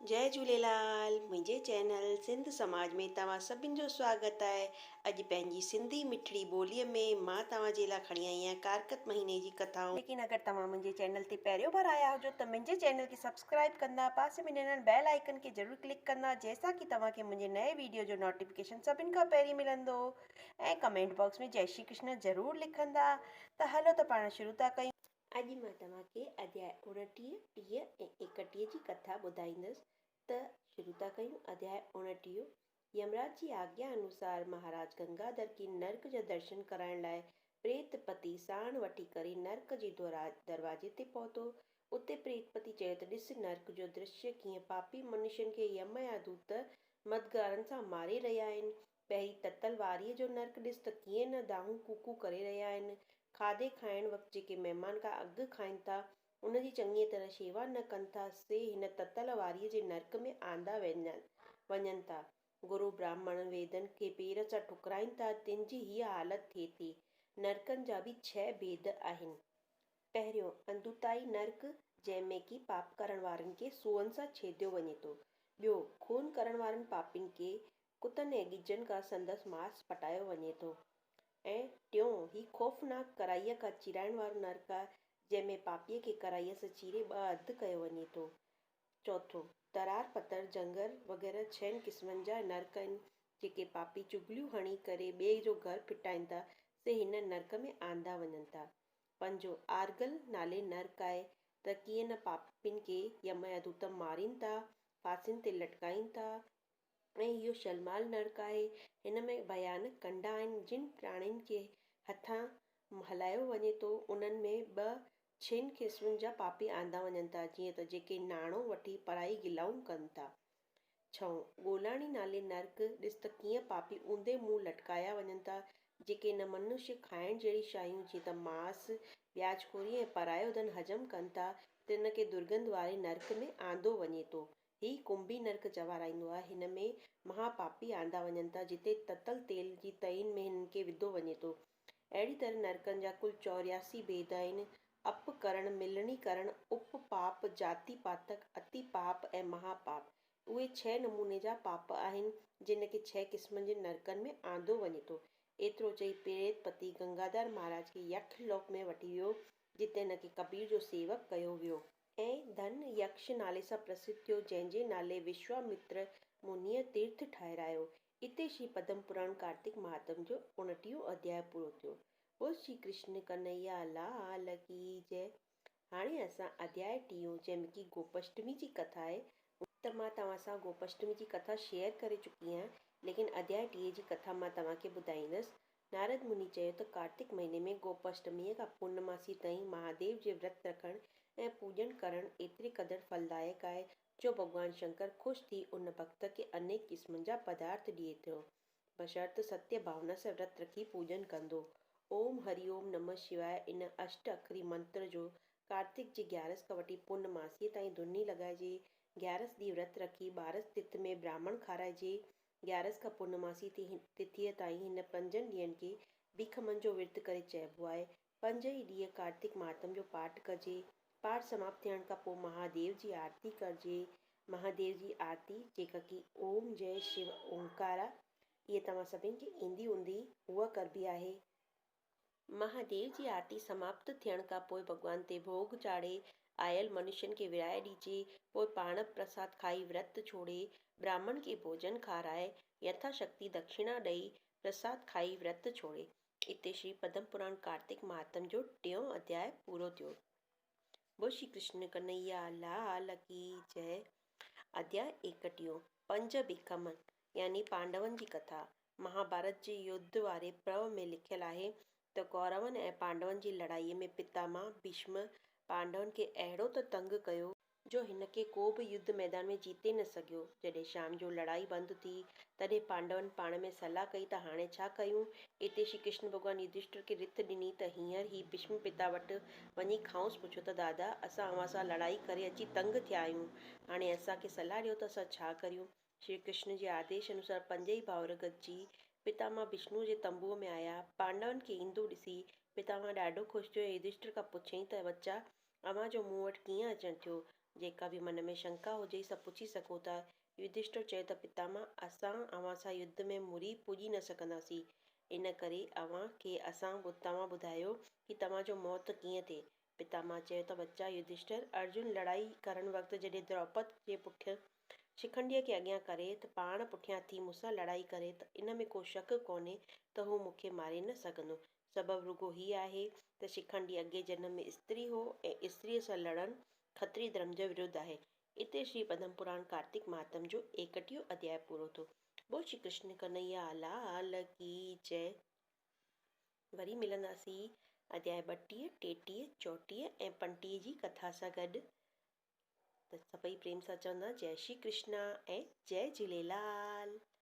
जय झूलेलाल। मुंहिंजे चैनल सिंध समाज में तव्हां सभिनि जो स्वागत आहे। अॼु पंहिंजी सिंधी मिठड़ी ॿोलीअ में मां तव्हांजे लाइ खणी आई आहियां कारकत महीने जी कथाऊं। लेकिन अगरि तव्हां मुंहिंजे चैनल ते पहिरियों बार आया हुजो त मुंहिंजे चैनल खे सब्सक्राइब कंदा, पासे में ॾिनल बेल आइकन खे ज़रूरु क्लिक कंदा, जंहिंसां कि तव्हांखे मुंहिंजे नए वीडियो जो नोटिफिकेशन सभिनि खां पहिरीं मिलंदो। ऐं कमेंट बॉक्स में जय श्री कृष्ण ज़रूरु लिखंदा। त हलो त पाण शुरू था कयूं। अॼु मां तव्हांखे अध्याय 29, 30 ऐं 31 जी कथा ॿुधाईंदसि। त शुरू था कयूं। अध्याय 29। यमराज जी आज्ञा अनुसार महाराज गंगाधर खे नर्क जा दर्शन कराइण लाइ प्रेतपति साण वठी करे नर्क जे दरवाजे ते पहुतो। उते प्रेतपति चयो त ॾिस नर्क जो दृश्य, कीअं पापी मनुष्यनि खे यम या दूत मदगारनि सां मारे रहिया आहिनि। पहिरीं ततल वारीअ जो नर्क ॾिस त कीअं न दाहूं कूकू करे रहिया आहिनि। खाधे खाइण वक़्तु जेके महिमान खां अॻु खाइनि था उनजी चङी तरह शेवा न कनि था, से हिन ततल वारीअ जे नर्क में आंदा वञनि था। गुरु ब्राह्मण वेदनि खे पेर सां ठुकराइनि था, तिन जी हीअ हालत थिए थी। नर्कनि जा बि 6 भेद आहिनि। पहिरियों अंधुताई नर्क, जंहिंमें कि पाप करण वारनि खे सूअनि सां छेदियो वञे थो। ॿियो खून करण वारनि पापिन खे कुतनि ऐं गिजनि खां संदसि मांस पटायो वञे थो। ऐं टियों ही ख़ौफ़नाक कराईअ खां चिराइण वारो नर्क आहे, जंहिंमें पापीअ खे कराईअ सां चीरे 2 अधु कयो वञे थो। चौथों तरार पतर जंगल वग़ैरह 6 क़िस्मनि जा नर्क आहिनि, जेके पापी चुगलियूं हणी करे ॿिए जो घर फिटाइनि था, से हिन नर्क में आंदा वञनि था। पंजो आर्गल नाले नर्क आहे, त कीअं न पापिन खे यम या दूत मारीनि था, फांसियुनि ते लटकाइनि था। ऐं इहो शलमाल नर्क आहे। हिन में भयानक कंडा आहिनि। जिन प्राणियुनि खे हथां हलायो वञे थो उन्हनि में 6 क़िस्मनि जा पापी आंदा वञनि था, जीअं त जेके नाणो वठी पराई गिलाऊं कनि था। 6 ॻोलाणी नाले नर्क ॾिस त कीअं पापी ऊंधे मुंहुं लटकाया वञनि था, जेके न मनुष्य खाइण जहिड़ी शयूं जीअं त मांस, ब्याजखोरी ऐं परायो धन हजम कनि था, तिन खे दुर्गंध वारे नर्क में आंदो वञे थो। ही कुंभी नर्क चवाराईंदो आहे। हिन में महापापी आंदा वञनि था, जिते ततल तेल जी तइनि में हिननि खे विधो वञे थो। अहिड़ी तरह नर्कनि जा कुल 84 भेद आहिनि। अपकरण, मिलणीकरण, उपपाप, जाति पातक, अति पाप ऐं महापाप, उहे 6 नमूने जा पाप आहिनि, जिन खे 6 क़िस्मनि जे नर्कनि में आंदो वञे थो। एतिरो चई प्रेतपति गंगाधर महाराज खे यक्ष लोक में वठी वियो, जिते हिन खे कबीर जो सेवक कयो वियो। ऐं धन यक्ष नाले सां प्रसिद्ध थियो, जंहिंजे नाले विश्वामित्र मुनीअ तीर्थ ठाहिरायो। इते श्री पद्म पुराण कार्तिक महात्म जो 29 अध्याय पूरो थियो। बोल श्री कृष्ण कन्हैया लाल की जय। हाणे असां अध्याय 30, जंहिंमें कि गोपाष्टमी जी कथा आहे, त मां तव्हां सां गोपाष्टमी जी कथा शेयर करे चुकी आहियां, लेकिन अध्याय 30 जी कथा मां तव्हांखे ॿुधाईंदसि। नारद मुनि चयो त कार्तिक महीने में गोपाष्टमीअ खां पूर्णमासी ताईं महादेव जे व्रत रखणु ऐं पूॼन करणु एतिरे क़दुरु फलदायक आहे, जो भॻवानु शंकर ख़ुशि थी उन भक्त खे अनेक क़िस्मनि जा पदार्थ ॾिए थो, बशर्त सत्य भावना सां व्रत रखी पूॼन कंदो। ओम हरिओम नमः शिवाय इन अष्ट अखरी मंत्र जो कार्तिक जी 11 खां वठी पूर्णमासीअ ताईं धुनी लॻाइजे। 11 ॾींहुं व्रत रखी 12 तिथि में ब्राह्मण खाराइजे। 11 खां पूर्णमासी तिथीअ ताईं हिन 5 ॾींहंनि खे भीखमन जो विर्त करे चइबो आहे। 5 ई ॾींहं कार्तिक महात्म जो पाठ कजे। पाठ समाप्त थियण खां पोइ महादेव जी आरती करिजे। महादेव जी आरती, जेका कि ओम जय शिव ओंकार आहे, इहे तव्हां सभिनि खे ईंदी हूंदी, उहा करबी आहे। महादेव जी आरती समाप्त थियण खां पोइ भॻवान ते भोग चाढ़े आयल मनुष्यनि खे विराए ॾिजे। पोइ पाण प्रसाद खाई व्रत छोड़े ब्राह्मण खे भोजन खाराए यथाशक्ति दक्षिणा ॾेई प्रसाद खाई व्रत छोड़े। इते श्री पद्म पुराण कार्तिक महात्म जो 3 अध्याय पूरो थियो। बोल श्री कृष्ण कन्हैया लाल की जय। अध्याय 31 5 भीखमन यानी पांडवनि जी कथा। महाभारत जे युद्ध वारे पर्व में लिखियल आहे त कौरवनि ऐं पांडवनि जी लड़ाईअ में पितामह भीष्म पांडवनि खे अहिड़ो त तंग कयो जो हिन खे को बि युद्ध मैदान में जीते न सघियो। जॾहिं शाम जो लड़ाई बंदि थी, तॾहिं पांडवनि पाण में सलाह कई त हाणे छा कयूं। इते श्री कृष्ण भॻवानु युधिष्ठिर खे रिथ ॾिनी त हींअर ई भीष्म पिता वटि वञी खांउसि पुछो त दादा, असां अव्हां सां लड़ाई करे अची तंग थिया आहियूं, हाणे असांखे सलाह ॾियो त असां छा करियूं। श्री कृष्ण जे आदेश अनुसार 5 ई भाउर गॾिजी पितामह विष्णु जे तंबूअ में आया। पांडवनि खे ईंदो ॾिसी पितामह ॾाढो ख़ुशि थियो। युधिष्ठिर खां पुछियईं त बच्चा, अव्हां जो मूं वटि कीअं अचणु थियो। जेका बि मन में शंका हुजे सभु पुछी सघो था। युधिष्ठिर चयो त पितामह, असां अव्हां सां युद्ध में मुरी पुॼी न सघंदासीं। इन करे तव्हां ॿुधायो कि तव्हांजो मौत कीअं थिए। पितामह चयो त बच्चा युधिष्ठिर, अर्जुन लड़ाई करण वक़्तु जॾहिं द्रौपद जे पुठियां शिखंडीअ खे अॻियां करे त पाण पुठियां थी मूंसां लड़ाई करे त इन में को शक कोन्हे त हू मूंखे मारे न सघंदो। सबबु रुॻो हीअ आहे त शिखंडी अॻे जनम में स्त्री हो ऐं स्त्रीअ सां लड़णु खत्री धर्म जे विरुद्ध आहे। इते श्री पद्म पुराण कार्तिक मातम जो 61 अध्याय पूरो थियो। बोल श्री कृष्ण कन्हैया लाल की जय। वरी मिलंदासीं अध्याय 32, 33, 34 ऐं 35 जी कथा सां गॾु। त सभई प्रेम सां चवंदा जय श्री कृष्ण ऐं जय झूलेलाल।